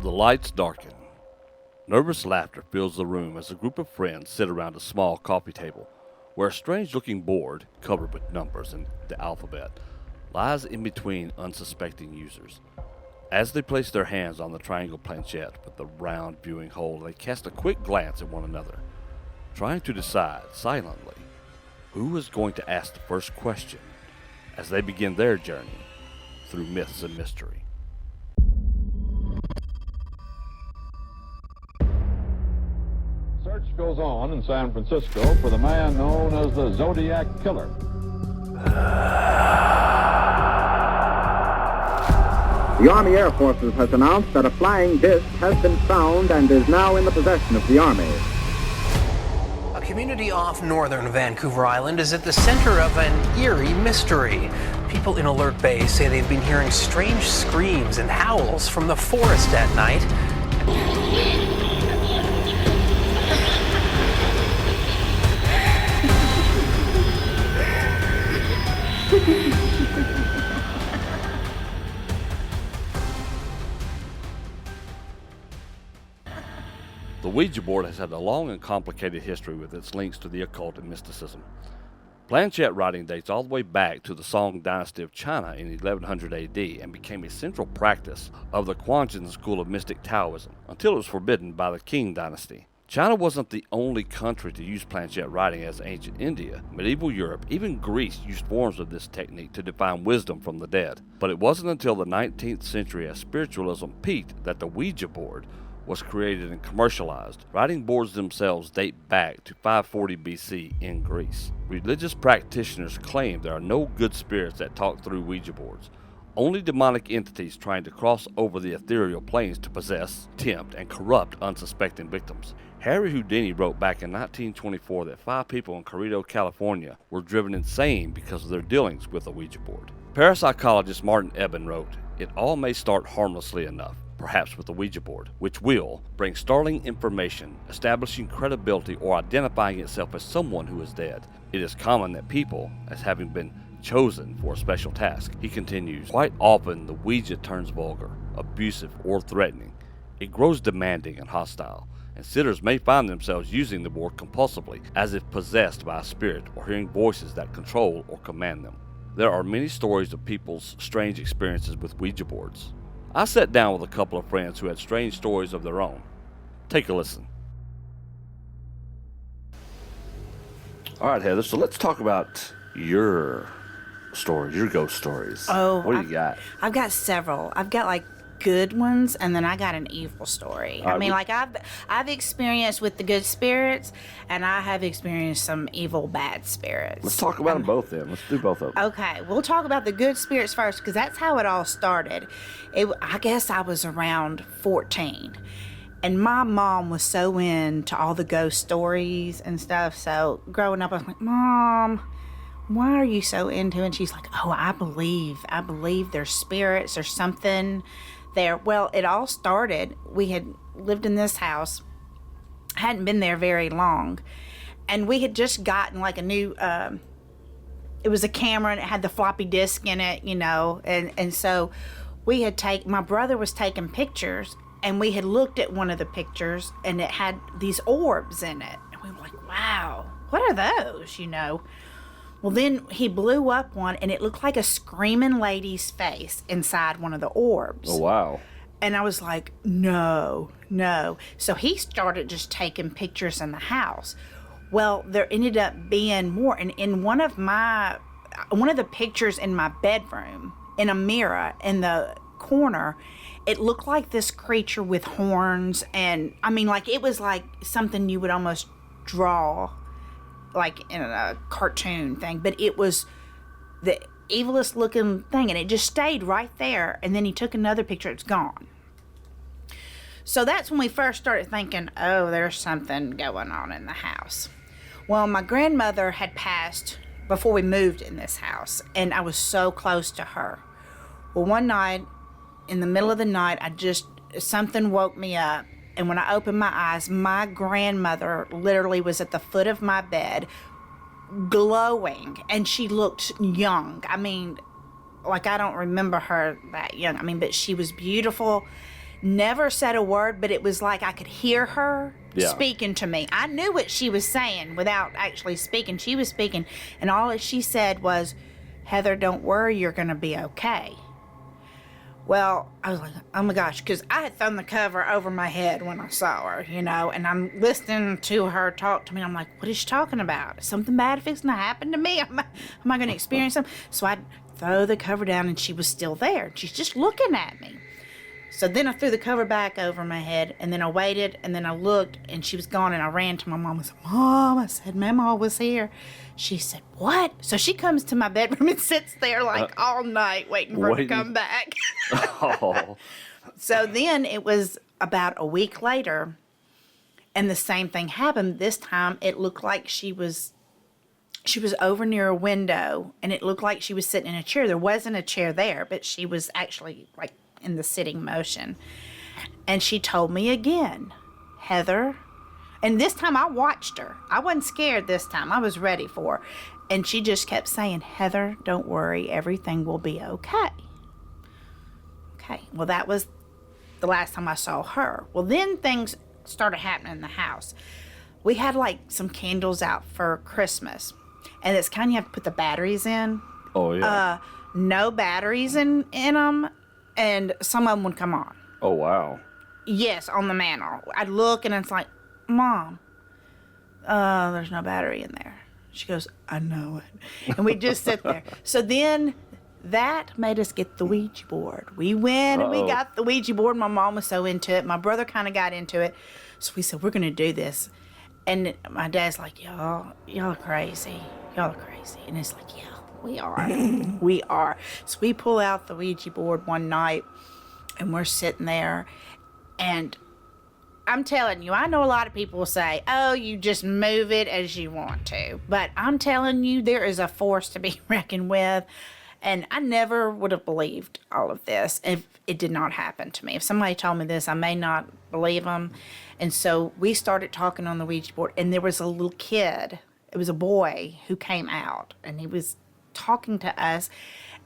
The lights darken. Nervous laughter fills the room as a group of friends sit around a small coffee table, where a strange-looking board, covered with numbers and the alphabet, lies in between unsuspecting users. As they place their hands on the triangle planchette with the round viewing hole, they cast a quick glance at one another, trying to decide, silently, who is going to ask the first question as they begin their journey through myths and mystery. Search goes on in San Francisco for the man known as the Zodiac Killer. The Army Air Forces has announced that a flying disc has been found and is now in the possession of the Army. A community off northern Vancouver Island is at the center of an eerie mystery. People in Alert Bay say they've been hearing strange screams and howls from the forest at night. The Ouija board has had a long and complicated history with its links to the occult and mysticism. Planchette writing dates all the way back to the Song dynasty of China in 1100 AD and became a central practice of the Quanzhen school of mystic Taoism until it was forbidden by the Qing dynasty. China wasn't the only country to use planchette writing, as ancient India, medieval Europe, even Greece used forms of this technique to define wisdom from the dead. But it wasn't until the 19th century, as spiritualism peaked, that the Ouija board was created and commercialized. Writing boards themselves date back to 540 BC in Greece. Religious practitioners claim there are no good spirits that talk through Ouija boards, only demonic entities trying to cross over the ethereal planes to possess, tempt, and corrupt unsuspecting victims. Harry Houdini wrote back in 1924 that 5 people in Cerrito, California were driven insane because of their dealings with a Ouija board. Parapsychologist Martin Eben wrote, "It all may start harmlessly enough, perhaps with the Ouija board, which will bring startling information, establishing credibility or identifying itself as someone who is dead. It is common that people, as having been chosen for a special task," he continues, "quite often the Ouija turns vulgar, abusive, or threatening. It grows demanding and hostile, and sitters may find themselves using the board compulsively, as if possessed by a spirit or hearing voices that control or command them. There are many stories of people's strange experiences with Ouija boards. I sat down with a couple of friends who had strange stories of their own. Take a listen." All right, Heather, so let's talk about your stories, your ghost stories. Oh, what do you got? I've got several. I've got like good ones, and then I got an evil story. I mean, like I've experienced with the good spirits, and I have experienced some evil bad spirits. Let's talk about them both then. Let's do both of them. Okay, we'll talk about the good spirits first, because that's how it all started. I guess I was around 14, and my mom was so into all the ghost stories and stuff. So growing up, I was like, "Mom, why are you so into it?" And she's like, "Oh, I believe there's spirits or something there." Well, it all started, we had lived in this house, hadn't been there very long, and we had just gotten like a new, it was a camera, and it had the floppy disk in it, and so we had my brother was taking pictures, and we had looked at one of the pictures, and it had these orbs in it, and we were like, "Wow, what are those?" Well, then he blew up one, and it looked like a screaming lady's face inside one of the orbs. Oh, wow. And I was like, no. So he started just taking pictures in the house. Well, there ended up being more. And in one of the pictures in my bedroom, in a mirror in the corner, it looked like this creature with horns. And I mean, like, it was like something you would almost draw, like in a cartoon thing, but it was the evilest looking thing, and it just stayed right there. And then he took another picture, it's gone. So that's when we first started thinking, oh, there's something going on in the house. Well, my grandmother had passed before we moved in this house, and I was so close to her. Well, one night, in the middle of the night, something woke me up. And when I opened my eyes, my grandmother literally was at the foot of my bed, glowing, and she looked young. I mean, like, I don't remember her that young. I mean, but she was beautiful. never said a word, but it was like I could hear her Yeah. speaking to me. I knew what she was saying without actually speaking. She was speaking, and all that she said was, Heather, don't worry, you're going to be okay. Well, I was like, oh my gosh, because I had thrown the cover over my head when I saw her, you know, and I'm listening to her talk to me. And I'm like, what is she talking about? Is something bad fixing to happen to me? Am I going to experience something? So I throw the cover down, and she was still there. She's just looking at me. So then I threw the cover back over my head, and then I waited, and then I looked, and she was gone, and I ran to my mom and said, Mom, I said, Mama was here. She said, what? So she comes to my bedroom and sits there like all night waiting for her to come back. Oh. So then it was about a week later, and the same thing happened. This time it looked like she was over near a window, and it looked like she was sitting in a chair. There wasn't a chair there, but she was actually like in the sitting motion. And she told me again, Heather, and this time I watched her. I wasn't scared this time. I was ready for her. And she just kept saying, Heather, don't worry. Everything will be okay. Okay. Well, that was the last time I saw her. Well, then things started happening in the house. We had like some candles out for Christmas. And it's kind of, you have to put the batteries in. Oh, yeah. No batteries in them. And some of them would come on. Oh, wow. Yes, on the mantle. I'd look, and it's like, Mom, there's no battery in there. She goes, I know it. And we just sit there. So then that made us get the Ouija board. We went and we got the Ouija board. My mom was so into it. My brother kind of got into it. So we said, we're going to do this. And my dad's like, y'all are crazy. Y'all are crazy. And it's like, yeah, we are. We are. So we pull out the Ouija board one night, and we're sitting there, and I'm telling you, I know a lot of people will say, oh, you just move it as you want to. But I'm telling you, there is a force to be reckoned with. And I never would have believed all of this if it did not happen to me. If somebody told me this, I may not believe them. And so we started talking on the Ouija board, and there was a little kid. It was a boy who came out, and he was talking to us,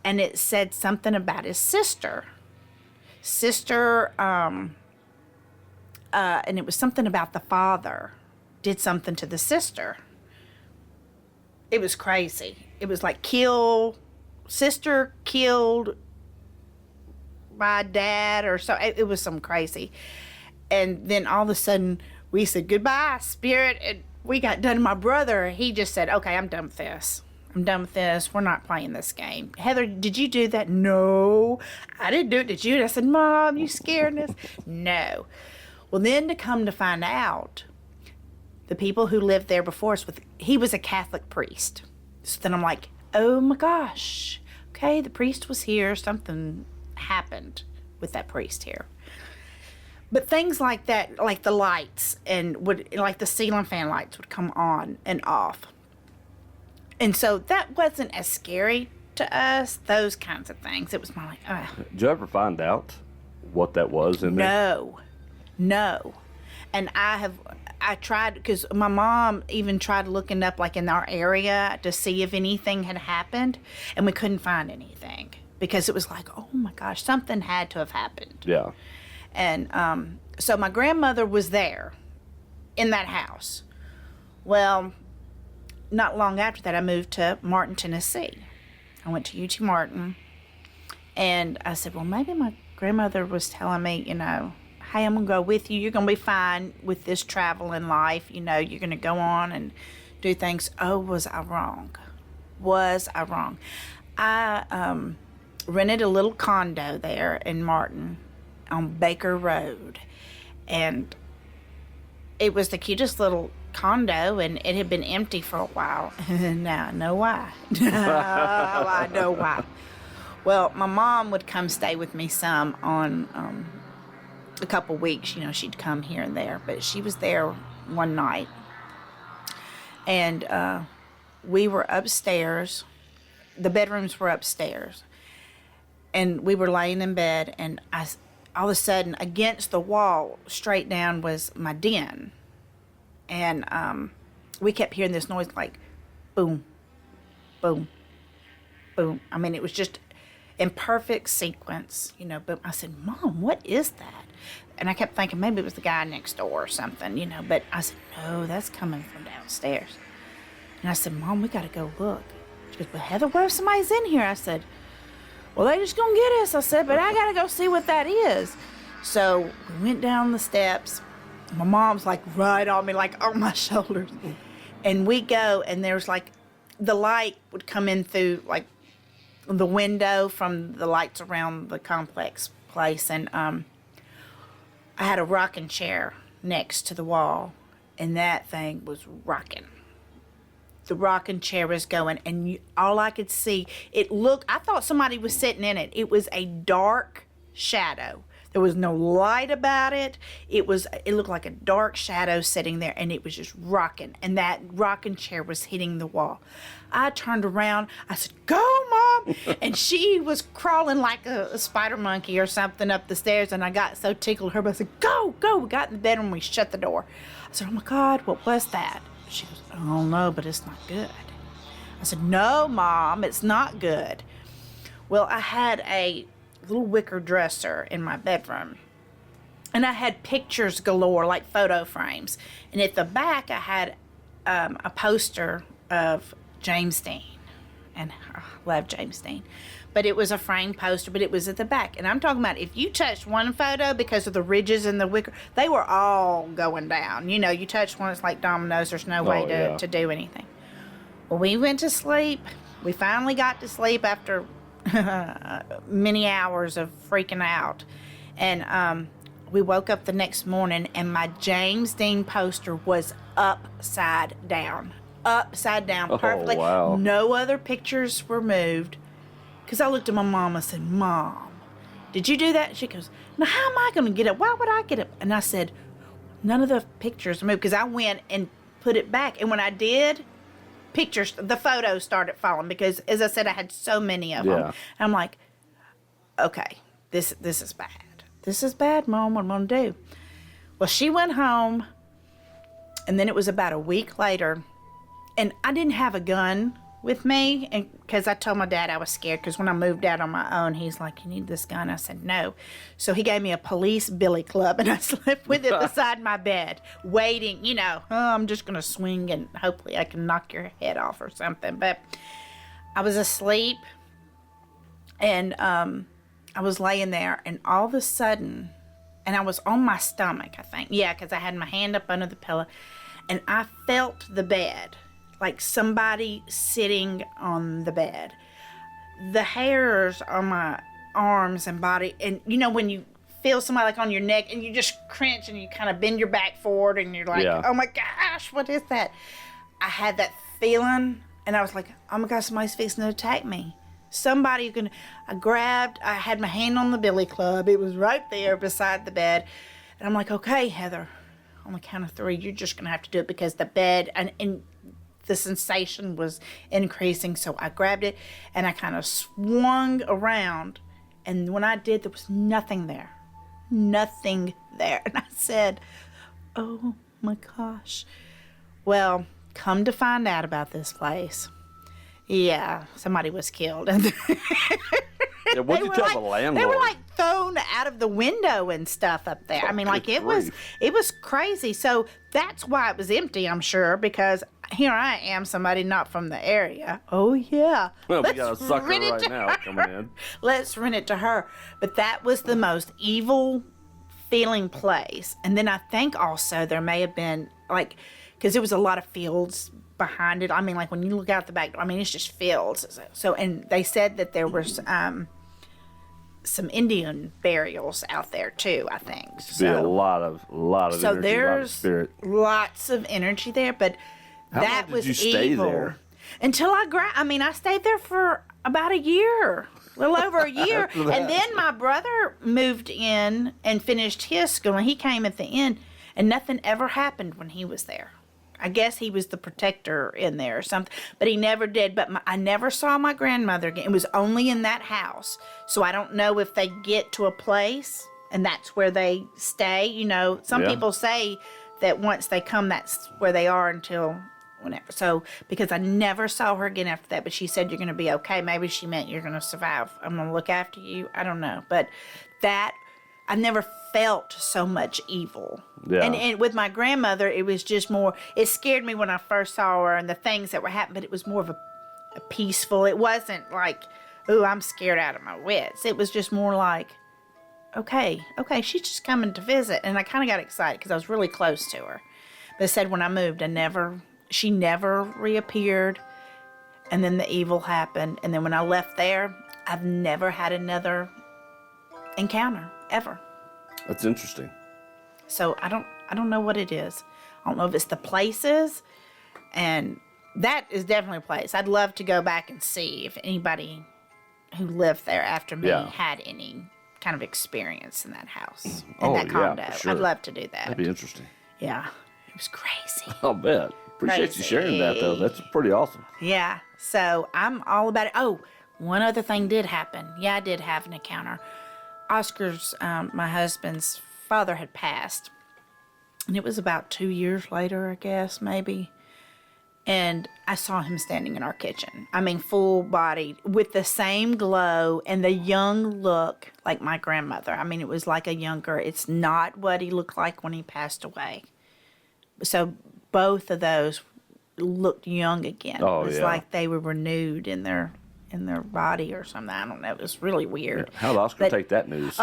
and it said something about his sister. And it was something about the father did something to the sister. It was crazy. It was like sister killed by dad or so. It was some crazy. And then all of a sudden we said, goodbye, spirit. And we got done. My brother, he just said, okay, I'm done with this. I'm done with this. We're not playing this game. Heather, did you do that? No, I didn't do it. Did you? And I said, Mom, you scared us? No. Well, then to come to find out, the people who lived there before us, he was a Catholic priest. So then I'm like, oh my gosh. Okay, the priest was here. Something happened with that priest here. But things like that, like the lights like the ceiling fan lights would come on and off. And so that wasn't as scary to us, those kinds of things. It was more like, Did you ever find out what that was in there? No. And I tried, because my mom even tried looking up like in our area to see if anything had happened, and we couldn't find anything because it was like, oh my gosh, something had to have happened. Yeah. And so my grandmother was there in that house. Well, not long after that, I moved to Martin, Tennessee. I went to UT Martin, and I said, well, maybe my grandmother was telling me, you know, hey, I'm going to go with you. You're going to be fine with this travel in life. You know, you're going to go on and do things. Oh, was I wrong? I rented a little condo there in Martin on Baker Road, and it was the cutest little condo, and it had been empty for a while. Now I know why. I know why. Well, my mom would come stay with me some on a couple weeks. You know, she'd come here and there, but she was there one night, and we were upstairs. The bedrooms were upstairs, and we were laying in bed, and all of a sudden, against the wall, straight down, was my den. And we kept hearing this noise like boom, boom, boom. I mean, it in perfect sequence, But I said, Mom, what is that? And I kept thinking maybe it was the guy next door or something, But I said, no, that's coming from downstairs. And I said, Mom, we got to go look. She goes, but Heather, what if somebody's in here? I said, well, they just gonna get us. I said, but I got to go see what that is. So we went down the steps. My mom's like right on me, like on my shoulders. And we go, and there's like, the light would come in through like the window from the lights around the complex place. And I had a rocking chair next to the wall, and that thing was rocking. The rocking chair was going, and all I could see, I thought somebody was sitting in it. It was a dark shadow. There was no light about it. It looked like a dark shadow sitting there, and it was just rocking, and that rocking chair was hitting the wall. I turned around. I said, go, Mom. And she was crawling like a spider monkey or something up the stairs, and I got so tickled her. But I said, go, go. We got in the bedroom. We shut the door. I said, oh, my God, what was that? She goes, I don't know, but it's not good. I said, no, Mom, it's not good. Well, I had a little wicker dresser in my bedroom, and I had pictures galore, like photo frames. And at the back, I had a poster of James Dean, and I love James Dean. But it was a framed poster, but it was at the back. And I'm talking about if you touched one photo because of the ridges in the wicker, they were all going down. You touch one, it's like dominoes. There's no way to do anything. Well, we went to sleep. We finally got to sleep after many hours of freaking out. And we woke up the next morning, and my James Dean poster was upside down. Upside down, perfectly. Wow. No other pictures were moved. Because I looked at my mom and said, Mom, did you do that? She goes, now how am I going to get it? Why would I get it? And I said, none of the pictures moved, because I went and put it back. And when I did, the photos started falling, because, as I said, I had so many of them. And I'm like, okay, this is bad. This is bad, Mom. What am I going to do? Well, she went home, and then it was about a week later, and I didn't have a gun with me, and because I told my dad I was scared, because when I moved out on my own, he's like, you need this gun? I said, no. So he gave me a police billy club, and I slept with it beside my bed, waiting, I'm just going to swing, and hopefully I can knock your head off or something. But I was asleep, and I was laying there, and all of a sudden, and I was on my stomach, I think. Yeah, because I had my hand up under the pillow, and I felt the bed, like somebody sitting on the bed. The hairs on my arms and body, and when you feel somebody like on your neck, and you just cringe, and you kind of bend your back forward, and you're like, oh my gosh, what is that? I had that feeling, and I was like, oh my gosh, somebody's fixing to attack me. I had my hand on the billy club. It was right there beside the bed. And I'm like, okay, Heather, on the count of 3, you're just going to have to do it, because the bed, and the sensation was increasing. So I grabbed it, and I kind of swung around. And when I did, there was nothing there. Nothing there. And I said, oh my gosh. Well, come to find out about this place. Yeah, somebody was killed. Yeah, what did you tell the landlord? They were like thrown out of the window and stuff up there. I mean, like it was crazy. So that's why it was empty, I'm sure, because here I am, somebody not from the area. Oh yeah. Well, we got a sucker right now coming in. Let's rent it to her. But that was the most evil feeling place. And then I think also there may have been because there was a lot of fields behind it. I mean, like when you look out the back, it's just fields. So, and they said that there was some Indian burials out there too, I think. So be a lot of so energy, there's a lot of spirit. Lots of energy there, but How that long did was you stay evil. there? Until I stayed there for about a year, a little over a year. And then my brother moved in and finished his school, and he came at the end, and nothing ever happened when he was there. I guess he was the protector in there or something, but he never did. But I never saw my grandmother again. It was only in that house. So I don't know if they get to a place and that's where they stay. Some people say that once they come, that's where they are until whenever. So, because I never saw her again after that, but she said, you're going to be okay. Maybe she meant you're going to survive. I'm going to look after you. I don't know. But that, I never felt so much evil. Yeah. And with my grandmother, it was just more, it scared me when I first saw her and the things that were happening, but it was more of a peaceful. It wasn't like, ooh, I'm scared out of my wits. It was just more like, okay, she's just coming to visit. And I kind of got excited because I was really close to her. But it said when I moved, she never reappeared. And then the evil happened. And then when I left there, I've never had another encounter, ever. That's interesting. So I don't know what it is. I don't know if it's the places, and that is definitely a place. I'd love to go back and see if anybody who lived there after me had any kind of experience in that house, in that condo. For sure. I'd love to do that. That'd be interesting. Yeah, it was crazy. I'll bet. Appreciate you sharing that, though. That's pretty awesome. Yeah, so I'm all about it. Oh, one other thing did happen. Yeah, I did have an encounter. Oscar's, my husband's father had passed, and it was about 2 years later, I guess, maybe. And I saw him standing in our kitchen. I mean, full-bodied, with the same glow and the young look like my grandmother. I mean, it was like a younger, it's not what he looked like when he passed away. So both of those looked young again. Oh, it was yeah. like they were renewed in their body or something. I don't know. It was really weird. How'd Oscar take that news?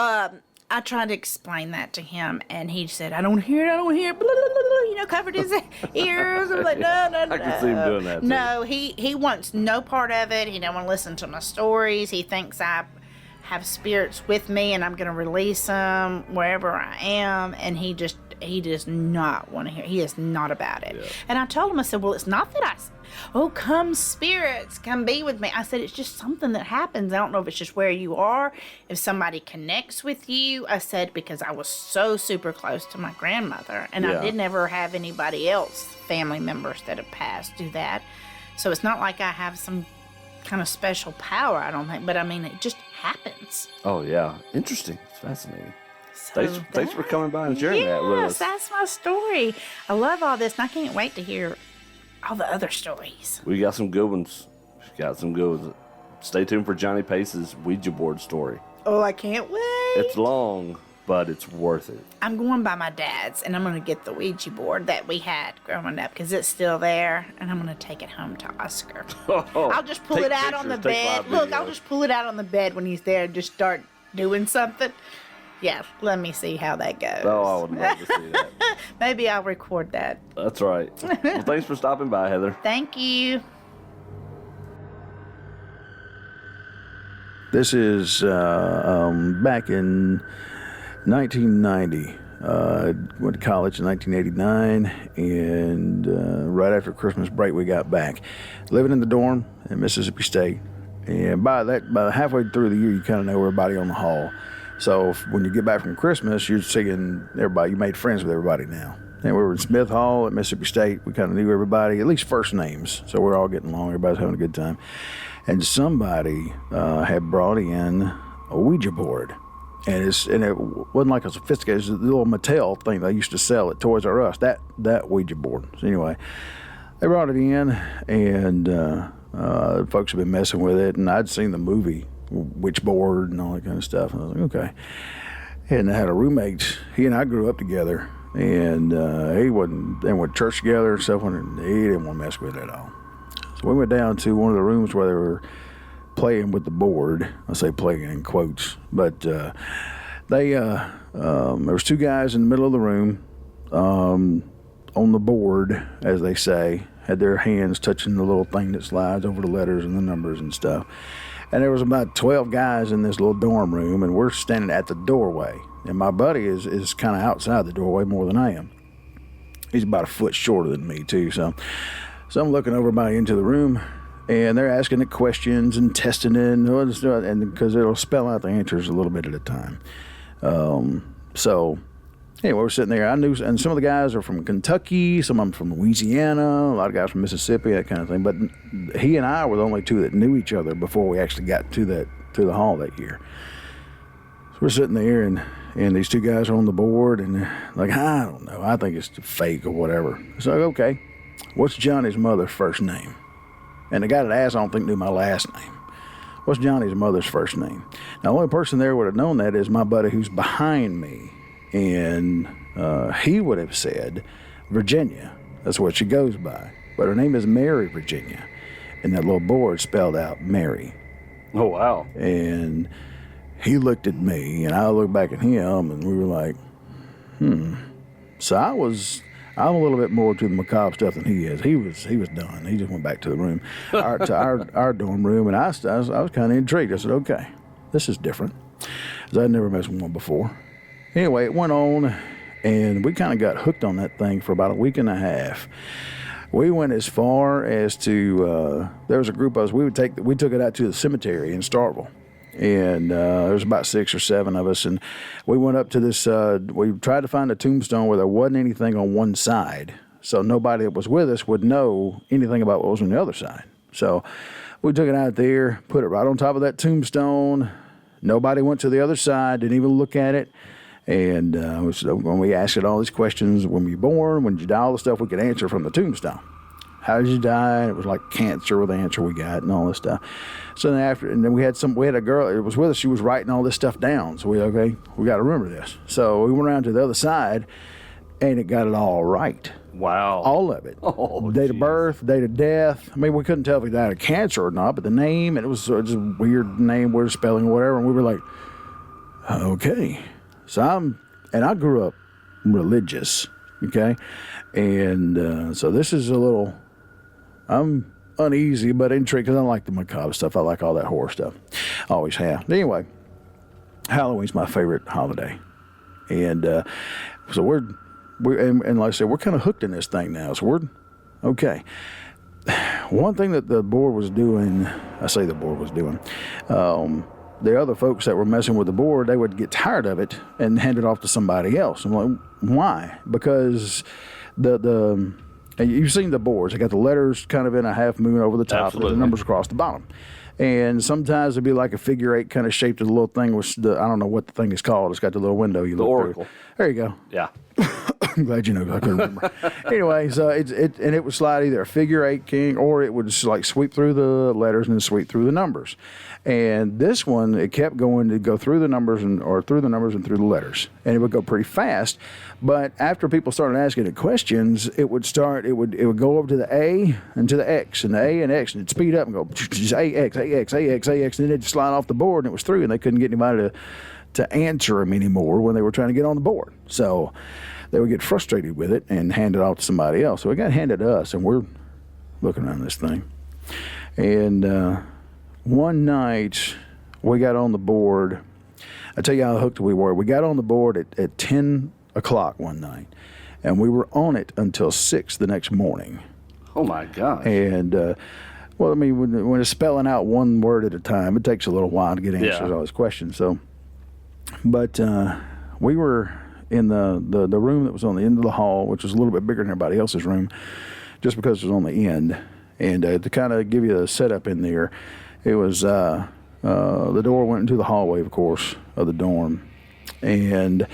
I tried to explain that to him, and he said, I don't hear it, blah, blah, blah, covered his ears. I'm like, no. I can see him doing that, too. No, he wants no part of it. He don't want to listen to my stories. He thinks I have spirits with me, and I'm going to release them wherever I am, and he does not want to hear. He is not about it. Yeah. And I told him, I said, well, it's not that come spirits, come be with me. I said, it's just something that happens. I don't know if it's just where you are, if somebody connects with you. I said, because I was so super close to my grandmother, and I didn't ever have anybody else, family members that have passed, do that. So it's not like I have some kind of special power, I don't think, but I mean, it just happens. Oh, yeah. Interesting. It's fascinating. So Thanks for coming by and sharing that with us. Yes, that's my story. I love all this, and I can't wait to hear all the other stories. We got some good ones. Stay tuned for Johnny Pace's Ouija board story. Oh, I can't wait. It's long, but it's worth it. I'm going by my dad's, and I'm going to get the Ouija board that we had growing up because it's still there, and I'm going to take it home to Oscar. I'll just pull it out on the bed. Look, I'll just pull it out on the bed when he's there and just start doing something. Yeah, let me see how that goes. Oh, I would love to see that. Maybe I'll record that. That's right. Well, thanks for stopping by, Heather. Thank you. This is back in 1990. Went to college in 1989, and right after Christmas break, we got back. Living in the dorm in Mississippi State, and by halfway through the year, you kind of know everybody on the hall. So when you get back from Christmas, you're seeing everybody. You made friends with everybody now. And we were in Smith Hall at Mississippi State. We kind of knew everybody, at least first names. So we're all getting along. Everybody's having a good time. And somebody had brought in a Ouija board. And it wasn't like a sophisticated, it was a little Mattel thing they used to sell at Toys R Us, that Ouija board. So anyway, they brought it in, and folks have been messing with it. And I'd seen the movie Witchboard and all that kind of stuff. And I was like, okay. And I had a roommate. He and I grew up together, and they went to church together and stuff. And he didn't want to mess with it at all. So we went down to one of the rooms where they were playing with the board. I say playing in quotes, but there was two guys in the middle of the room on the board, as they say, had their hands touching the little thing that slides over the letters and the numbers and stuff. And there was about 12 guys in this little dorm room, and we're standing at the doorway. And my buddy is kind of outside the doorway more than I am. He's about a foot shorter than me, too. So I'm looking over into the room, and they're asking it questions and testing it, and because it'll spell out the answers a little bit at a time. So anyway, we're sitting there. I knew, and some of the guys are from Kentucky, some of them from Louisiana, a lot of guys from Mississippi, that kind of thing. But he and I were the only two that knew each other before we actually got to the hall that year. So we're sitting there, and these two guys are on the board, and they're like, I don't know, I think it's fake or whatever. So okay. what's Johnny's mother's first name? And the guy that asked, I don't think knew my last name. What's Johnny's mother's first name? Now, the only person there would have known that is my buddy who's behind me. And he would have said Virginia. That's what she goes by. But her name is Mary Virginia. And that little board spelled out Mary. Oh, wow. And he looked at me, and I looked back at him, and we were like, So I'm a little bit more to the macabre stuff than he is. He was done. He just went back to the room, our dorm room, and I was kind of intrigued. I said, okay, this is different, because I'd never messed with one before. Anyway, it went on, and we kind of got hooked on that thing for about a week and a half. We went as far as to there was a group of us. We took it out to the cemetery in Starkville. And there was about 6 or 7 of us, and we went up to this, we tried to find a tombstone where there wasn't anything on one side, so nobody that was with us would know anything about what was on the other side. So we took it out there, put it right on top of that tombstone. Nobody went to the other side, didn't even look at it. And when we asked it all these questions, when were you born, when did you die, all the stuff we could answer from the tombstone. How did you die? And it was like cancer with the answer we got and all this stuff. So then we had a girl that was with us. She was writing all this stuff down. So we got to remember this. So we went around to the other side, and it got it all right. Wow. All of it. Oh, date of birth, date of death. I mean, we couldn't tell if he died of cancer or not, but the name, and it was just a weird name, weird spelling, or whatever. And we were like, okay. So I grew up religious, okay? And so this is I'm uneasy but intrigued because I like the macabre stuff. I like all that horror stuff. Always have. Anyway, Halloween's my favorite holiday. And so we're like I said, we're kind of hooked in this thing now. So we're okay. One thing that the board was doing, the other folks that were messing with the board, they would get tired of it and hand it off to somebody else. I'm like, why? Because and you've seen the boards. They got the letters kind of in a half moon over the top, and the numbers across the bottom. And sometimes it'd be like a figure 8 kind of shaped as a little thing with I don't know what the thing is called. It's got the little window you look oracle. Through. There you go. Yeah. I'm glad you know. I couldn't remember. Anyway, so it would slide either a figure 8 king, or it would just like sweep through the letters and then sweep through the numbers. And this one, it kept going to go through the numbers and through the letters, and it would go pretty fast. But after people started asking it questions, it would go over to the A and to the X and the A and X, and it'd speed up and go just AX, AX, AX, AX, and then it'd slide off the board, and it was through, and they couldn't get anybody to answer them anymore when they were trying to get on the board. So they would get frustrated with it and hand it off to somebody else. So it got handed to us, and we're looking around this thing. And one night we got on the board. I tell you how hooked we were. We got on the board at 10 o'clock one night, and we were on it until 6 the next morning. Oh, my gosh. And, well, I mean, when it's spelling out one word at a time, it takes a little while to get answers to all these questions. So, but we were in the room that was on the end of the hall, which was a little bit bigger than everybody else's room, just because it was on the end. And to kind of give you a setup in there, it was the door went into the hallway, of course, of the dorm. And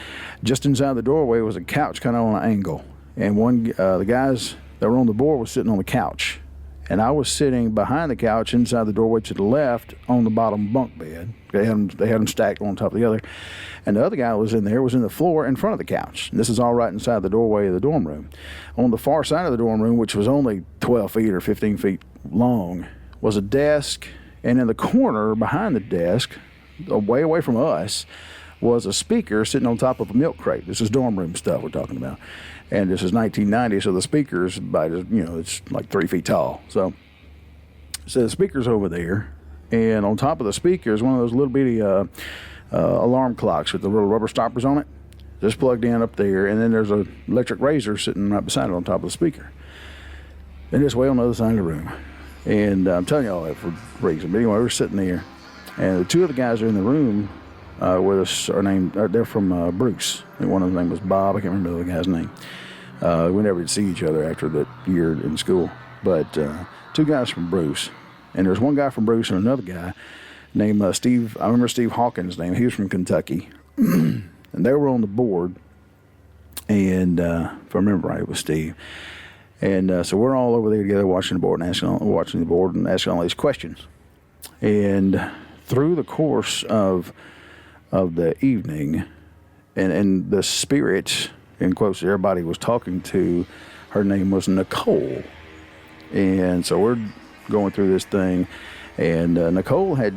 just inside the doorway was a couch kind of on an angle. And the guys that were on the board was sitting on the couch. And I was sitting behind the couch inside the doorway to the left on the bottom bunk bed. They had them stacked one on top of the other. And the other guy was in the floor in front of the couch. And this is all right inside the doorway of the dorm room. On the far side of the dorm room, which was only 12 feet or 15 feet long, was a desk. And in the corner behind the desk, way away from us, was a speaker sitting on top of a milk crate. This is dorm room stuff we're talking about. And this is 1990, so the speaker's it's like 3 feet tall. So the speaker's over there, and on top of the speaker is one of those little bitty alarm clocks with the little rubber stoppers on it, just plugged in up there. And then there's an electric razor sitting right beside it on top of the speaker. And it's way on the other side of the room. And I'm telling you all that for a reason. But anyway, we're sitting there, and the two of the guys are in the room with us they're from Bruce. And one of them was Bob. I can't remember the other guy's name. We never did see each other after that year in school. But two guys from Bruce. And there's one guy from Bruce and another guy named Steve. I remember Steve Hawkins' name. He was from Kentucky. And they were on the board. And if I remember right, it was Steve. And so we're all over there together watching the board and asking all these questions. And through the course of the evening, and the spirit, in quotes, everybody was talking to, her name was Nicole. And so we're going through this thing, and Nicole had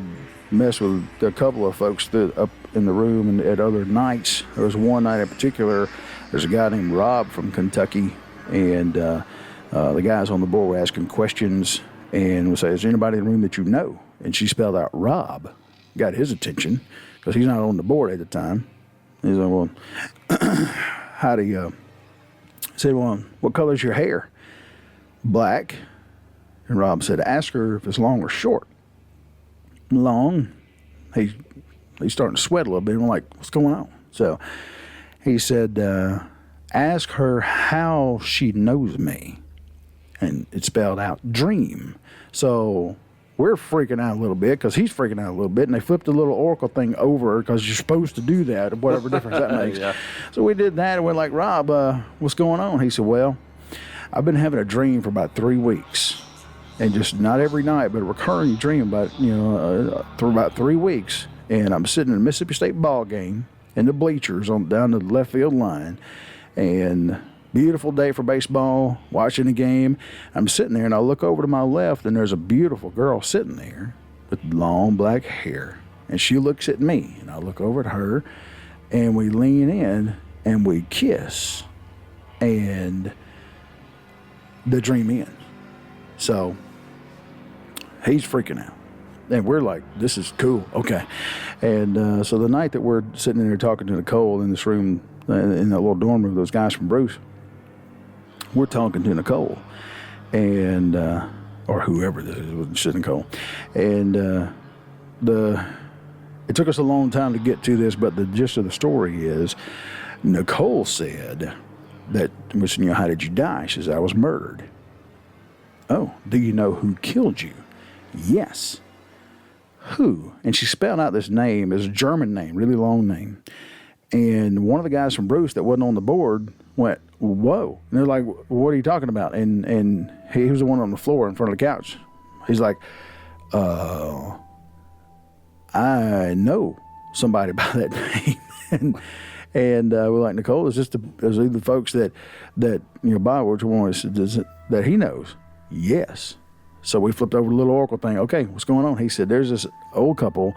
messed with a couple of folks up in the room and at other nights. There was one night in particular, there's a guy named Rob from Kentucky, and the guys on the board were asking questions and would say, is there anybody in the room that you know? And she spelled out Rob, got his attention, because he's not on the board at the time. He's like, well, how do you, said, well, what color's your hair? Black. And Rob said, ask her if it's long or short. Long. He's starting to sweat a little bit. And we're like, what's going on? So he said, ask her how she knows me. And it spelled out dream. So we're freaking out a little bit because he's freaking out a little bit. And they flipped the little oracle thing over because you're supposed to do that, or whatever difference that makes. Yeah. So we did that, and we're like, Rob, what's going on? He said, well, I've been having a dream for about 3 weeks. And just not every night, but a recurring dream about, for about 3 weeks. And I'm sitting in a Mississippi State ball game in the bleachers down the left field line. And beautiful day for baseball, watching the game. I'm sitting there, and I look over to my left, and there's a beautiful girl sitting there with long black hair. And she looks at me, and I look over at her, and we lean in, and we kiss. And the dream ends. So he's freaking out. And we're like, this is cool. Okay. And so the night that we're sitting in there talking to Nicole in this room, in that little dorm room, those guys from Bruce, we're talking to Nicole. And, or whoever this is, it wasn't just Nicole. And it took us a long time to get to this, but the gist of the story is Nicole said that, how did you die? She says, I was murdered. Oh, do you know who killed you? Yes. Who? And she spelled out this name. It's a German name, really long name. And one of the guys from Bruce that wasn't on the board went, whoa. And they're like, what are you talking about? And he was the one on the floor in front of the couch. He's like, I know somebody by that name. And we're like, Nicole, is the folks that by which one that he knows? Yes. So we flipped over the little oracle thing. Okay, what's going on? He said, there's this old couple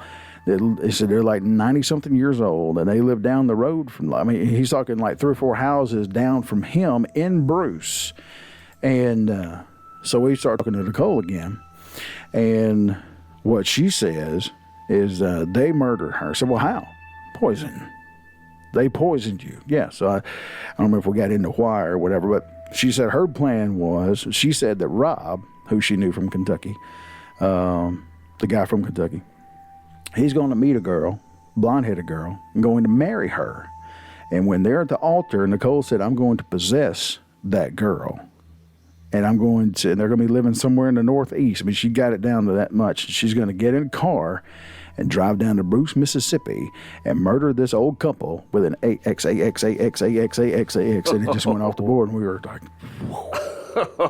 he said they're like 90-something years old, and they live down the road from, he's talking like 3 or 4 houses down from him in Bruce. And so we start talking to Nicole again. And what she says is they murdered her. I said, well, how? Poison. They poisoned you. Yeah, so I don't know if we got into why or whatever, but she said her plan was, she said that Rob, who she knew from Kentucky, the guy from Kentucky, he's going to meet a girl, blonde-headed girl, and going to marry her. And when they're at the altar, Nicole said, I'm going to possess that girl. And they're going to be living somewhere in the Northeast. She got it down to that much. She's going to get in a car and drive down to Bruce, Mississippi, and murder this old couple with an AXAXAXAXAXAX, and it just went off the board, and we were like, whoa.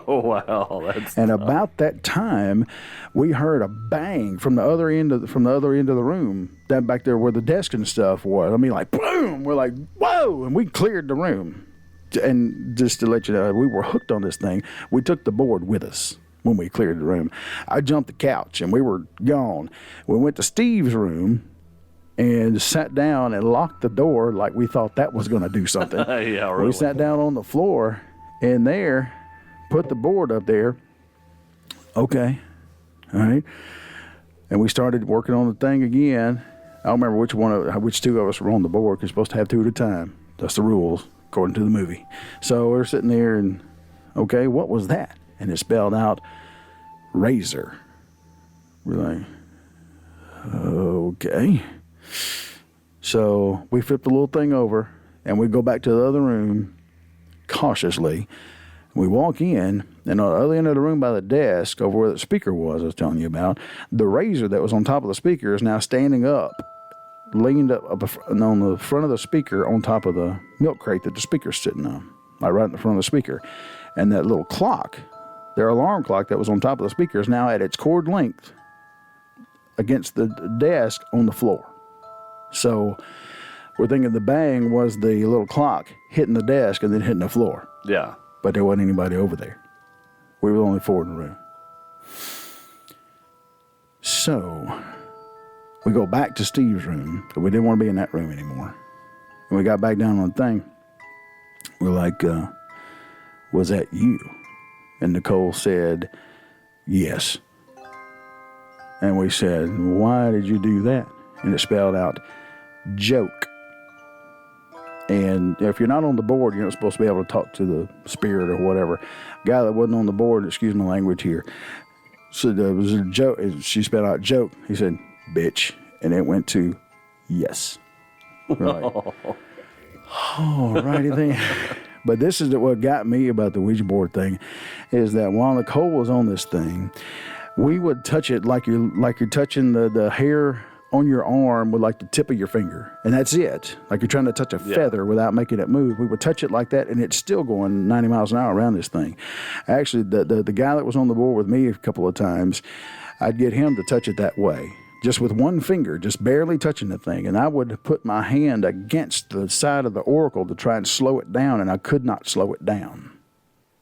Oh, wow. And about that time, we heard a bang from the other end of the room, down back there where the desk and stuff was. Like boom. We're like, whoa, and we cleared the room. And just to let you know, we were hooked on this thing. We took the board with us when we cleared the room. I jumped the couch, and we were gone. We went to Steve's room and sat down and locked the door like we thought that was going to do something. Yeah, really. We sat down on the floor in there, put the board up there. Okay. All right. And we started working on the thing again. I don't remember which two of us were on the board, because you're supposed to have 2 at a time. That's the rules, according to the movie. So we're sitting there and, okay, what was that? And it spelled out razor. We're like, okay. So we flipped the little thing over, and we go back to the other room cautiously. We walk in, and on the other end of the room by the desk, over where the speaker was I was telling you about, the razor that was on top of the speaker is now standing up, leaned up on the front of the speaker on top of the milk crate that the speaker's sitting on. like right in the front of the speaker. And that little clock, their alarm clock that was on top of the speaker, is now at its cord length against the desk on the floor. So we're thinking the bang was the little clock hitting the desk and then hitting the floor. Yeah. But there wasn't anybody over there. We were only 4 in the room. So we go back to Steve's room, because we didn't want to be in that room anymore. And we got back down on the thing. We're like, was that you? And Nicole said, yes. And we said, why did you do that? And it spelled out, joke. And if you're not on the board, you're not supposed to be able to talk to the spirit or whatever. Guy that wasn't on the board, excuse my language here, so there was a joke. She spelled out joke. He said, bitch. And it went to yes. We're like, oh, righty then. But this is what got me about the Ouija board thing, is that while Nicole was on this thing, we would touch it like you're touching the hair on your arm with like the tip of your finger, and that's it. Like you're trying to touch a feather without making it move. We would touch it like that, and it's still going 90 miles an hour around this thing. Actually, the guy that was on the board with me a couple of times, I'd get him to touch it that way, just with one finger, just barely touching the thing, and I would put my hand against the side of the oracle to try and slow it down, and I could not slow it down.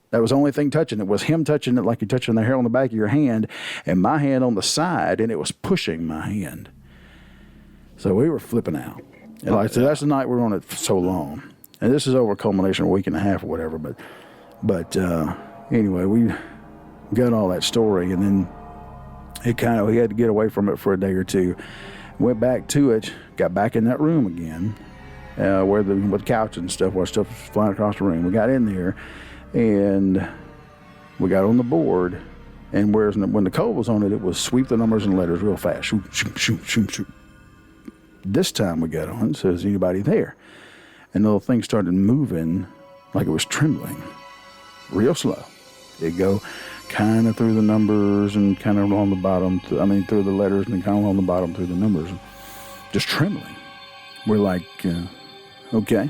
That was the only thing touching it, was him touching it like you're touching the hair on the back of your hand, and my hand on the side, and it was pushing my hand. So we were flipping out. And like I said, that's the night we were on it for so long. And this is over a culmination of a week and a half or whatever. But anyway, we got all that story, and then we had to get away from it for a day or two. Went back to it, got back in that room again, with the couch and stuff, where stuff was flying across the room. We got in there, and we got on the board. And whereas when Nicole was on it, it was sweep the numbers and letters real fast. Shoot, shoot, shoot, shoot, shoot. This time we got on, so is anybody there? And the little thing started moving like it was trembling, real slow. It'd go kind of through the numbers and kind of on the bottom, through the letters and then kind of on the bottom through the numbers, just trembling. We're like, okay.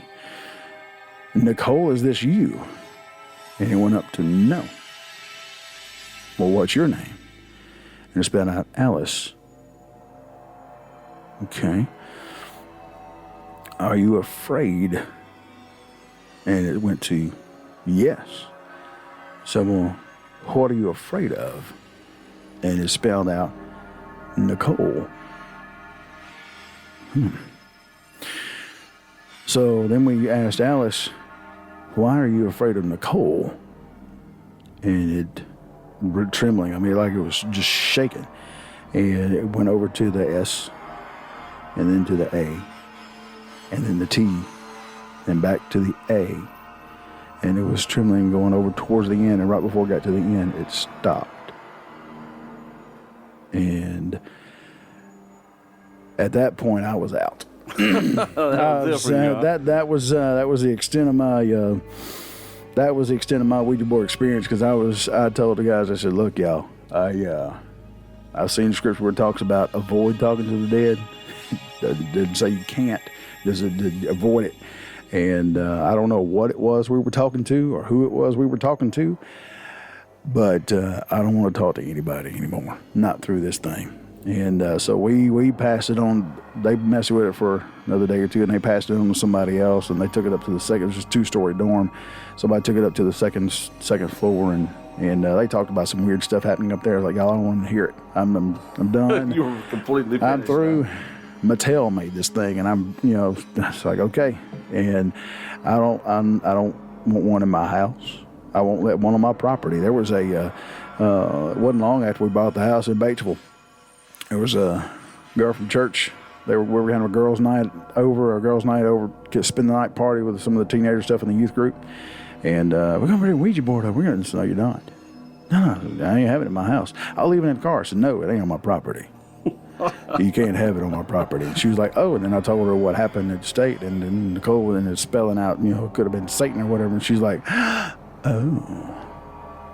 Nicole, is this you? And he went up to no. Well, what's your name? And it spelled out Alice. Okay. Are you afraid? And it went to yes. So, well, what are you afraid of? And it spelled out Nicole. So then we asked Alice, why are you afraid of Nicole? And it trembling. Like it was just shaking. And it went over to the S, and then to the A, and then the T, and back to the A. And it was trembling going over towards the end, and right before it got to the end, it stopped. And at that point, I was out. That was the extent of my Ouija board experience, because I told the guys, I said, look, y'all, I've seen the scripture where it talks about avoid talking to the dead. It didn't say you can't, just avoid it. And I don't know what it was we were talking to or who it was we were talking to, but I don't want to talk to anybody anymore, not through this thing. And so we passed it on. They messed with it for another day or two, and they passed it on to somebody else, and they took it up to the second. It was just a 2-story dorm. Somebody took it up to the second floor, and they talked about some weird stuff happening up there. Like, y'all, I don't want to hear it. I'm done. You were completely finished. I'm through. Now. Mattel made this thing, and it's like, okay. And I don't want one in my house. I won't let one on my property. There was it wasn't long after we bought the house in Batesville. There was a girl from church. We were having a girls' night over, spend the night party with some of the teenager stuff in the youth group. And we're going to bring a Ouija board over. We're going to, no, you're not. No, I ain't having it in my house. I'll leave it in the car. I said, no, it ain't on my property. You can't have it on my property. And she was like, oh, and then I told her what happened at the state, and then Nicole then is spelling out, it could have been Satan or whatever, and she's like, oh.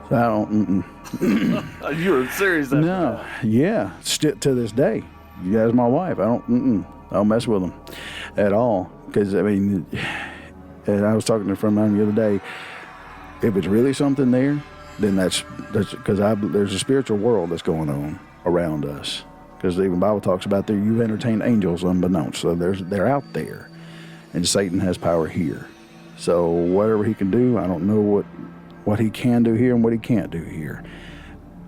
So I don't, You were serious? No, yeah, still to this day. You guys, my wife, I don't mess with them at all, because And I was talking to a friend of mine the other day. If it's really something there, then that's because there's a spiritual world that's going on around us. Because even the Bible talks about there, you entertain angels unbeknownst. So they're out there, and Satan has power here. So whatever he can do, I don't know what he can do here and what he can't do here.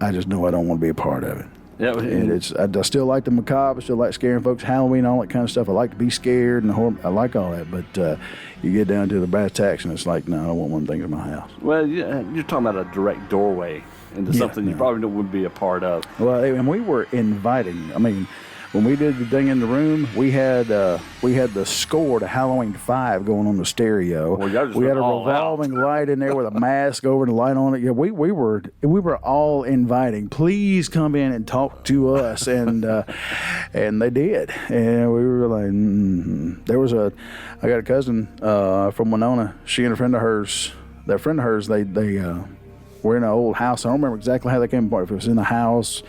I just know I don't want to be a part of it. Yeah, and I still like the macabre. I still like scaring folks, Halloween, all that kind of stuff. I like to be scared and I like all that. But you get down to the brass tacks, and it's like, no, I don't want one thing in my house. Well, you're talking about a direct doorway into something you probably wouldn't be a part of. Well, and we were inviting. I mean, when we did the thing in the room, we had the score to Halloween 5 going on the stereo. Well, y'all just we had a went all revolving light in there with a mask over the light on it. Yeah, we were all inviting. Please come in and talk to us, and they did. And we were like, I got a cousin from Winona. She and a friend of hers. That friend of hers, they were in an old house. I don't remember exactly how they came apart. If it was in a house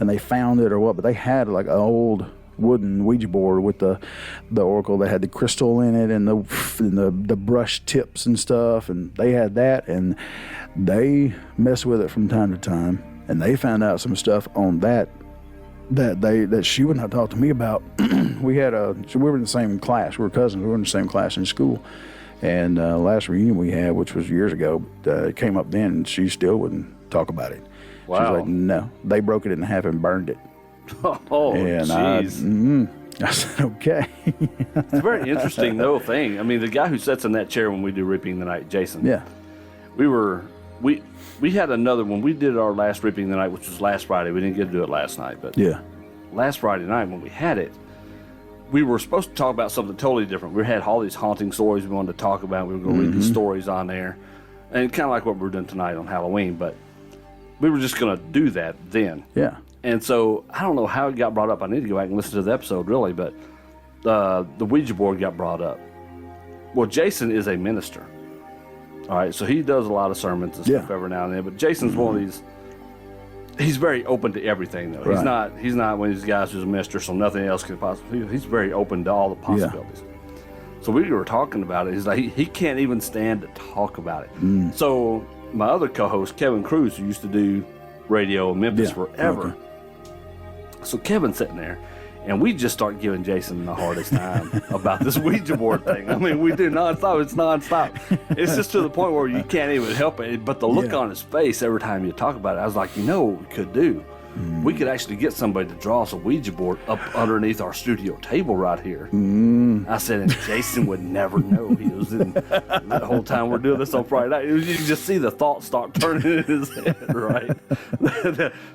and they found it or what, but they had like an old wooden Ouija board with the oracle that had the crystal in it and the brush tips and stuff, and they had that, and they messed with it from time to time, and they found out some stuff on that she would not talk to me about. we were in the same class. We were cousins. We were in the same class in school. And last reunion we had, which was years ago, it came up then, and she still wouldn't talk about it. Wow. She was like, no. They broke it in half and burned it. Oh, jeez. I said, okay. It's a very interesting, though, thing. I mean, the guy who sits in that chair when we do Reaping the Night, Jason. Yeah. We had another one. We did our last Reaping the Night, which was last Friday. We didn't get to do it last night, but yeah, last Friday night when we had it, we were supposed to talk about something totally different. We had all these haunting stories we wanted to talk about. We were going to read these stories on there, and kind of like what we're doing tonight on Halloween, but we were just going to do that then. Yeah. And so I don't know how it got brought up. I need to go back and listen to the episode, really, but the Ouija board got brought up. Well, Jason is a minister. All right, so he does a lot of sermons and stuff every now and then, but Jason's one of these. He's very open to everything, though. Right. He's not one of these guys who's a minister, so nothing else can possibly. He's very open to all the possibilities. Yeah. So we were talking about it. He's like, he can't even stand to talk about it. So my other co-host, Kevin Cruz, who used to do radio in Memphis forever. Okay. So Kevin's sitting there, and we just start giving Jason the hardest time about this Ouija board thing. I mean, we do nonstop. It's nonstop. It's just to the point where you can't even help it. But the look on his face every time you talk about it, I was like, you know what we could do? We could actually get somebody to draw us a Ouija board up underneath our studio table right here. I said, and Jason would never know he was in the whole time we're doing this on Friday night. You can just see the thoughts start turning in his head, right?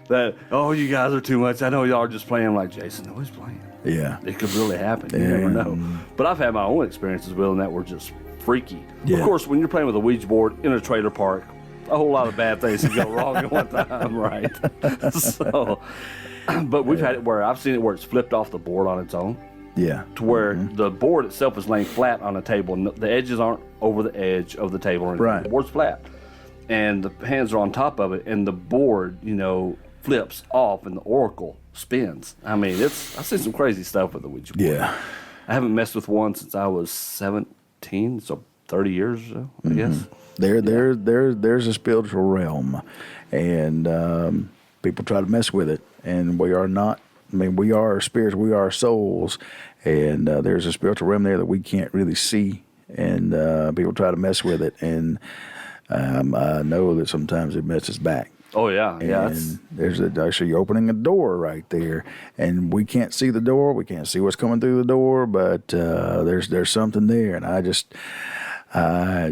that, oh, you guys are too much. I know y'all are just playing. Like, Jason, no, he's playing. Yeah. It could really happen. You never know. But I've had my own experiences with them that were just freaky. Yeah. Of course, when you're playing with a Ouija board in a trailer park, a whole lot of bad things can go wrong at one time, right? So, but we've had it where I've seen it where it's flipped off the board on its own. Yeah. To where the board itself is laying flat on the table, and the edges aren't over the edge of the table. Right. The board's flat, and the hands are on top of it, and the board, flips off, and the oracle spins. I mean, I've seen some crazy stuff with the Ouija board. Yeah. I haven't messed with one since I was 17, so 30 years or so, I guess. There's a spiritual realm, and people try to mess with it, and we are not. I mean, we are spirits, we are souls, and there's a spiritual realm there that we can't really see, and people try to mess with it, and I know that sometimes it messes back. Oh yeah, and there's actually you're opening a door right there, and we can't see the door, we can't see what's coming through the door, but there's something there, and I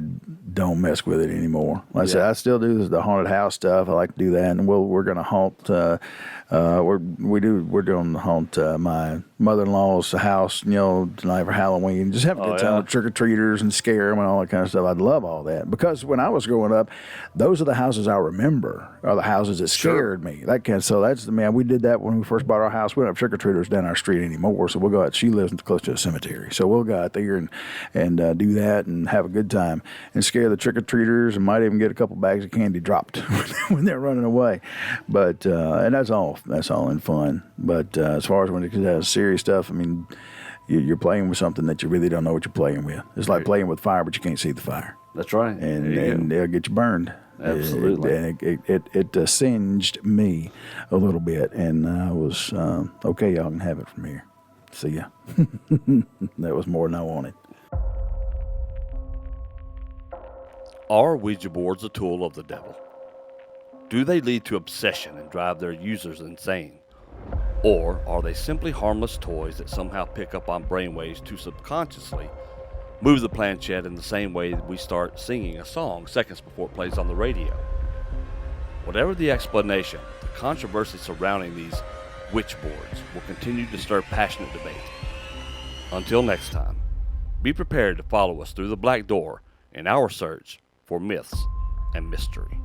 don't mess with it anymore. Like I said, I still do the haunted house stuff. I like to do that, and we're going to haunt. We're doing the haunt my mother-in-law's house, tonight for Halloween. Just have a good time with trick-or-treaters and scare them and all that kind of stuff. I'd love all that because when I was growing up, those are the houses I remember. Are the houses that scared me. So that's we did that when we first bought our house. We don't have trick-or-treaters down our street anymore, so we'll go out. She lives close to a cemetery, so we'll go out there and do that and have a good time and scare the trick-or-treaters and might even get a couple bags of candy dropped when they're running away. But and that's all in fun. But as far as when it comes to serious stuff, I mean, you're playing with something that you really don't know what you're playing with. It's like playing with fire, but you can't see the fire. That's right. And they'll get you burned. Absolutely. It singed me a little bit, and I was, okay, y'all can have it from here. See ya. That was more than I wanted. Are Ouija boards a tool of the devil? Do they lead to obsession and drive their users insane? Or are they simply harmless toys that somehow pick up on brainwaves to subconsciously move the planchette in the same way that we start singing a song seconds before it plays on the radio? Whatever the explanation, the controversy surrounding these witch boards will continue to stir passionate debate. Until next time, be prepared to follow us through the black door in our search for myths and mystery.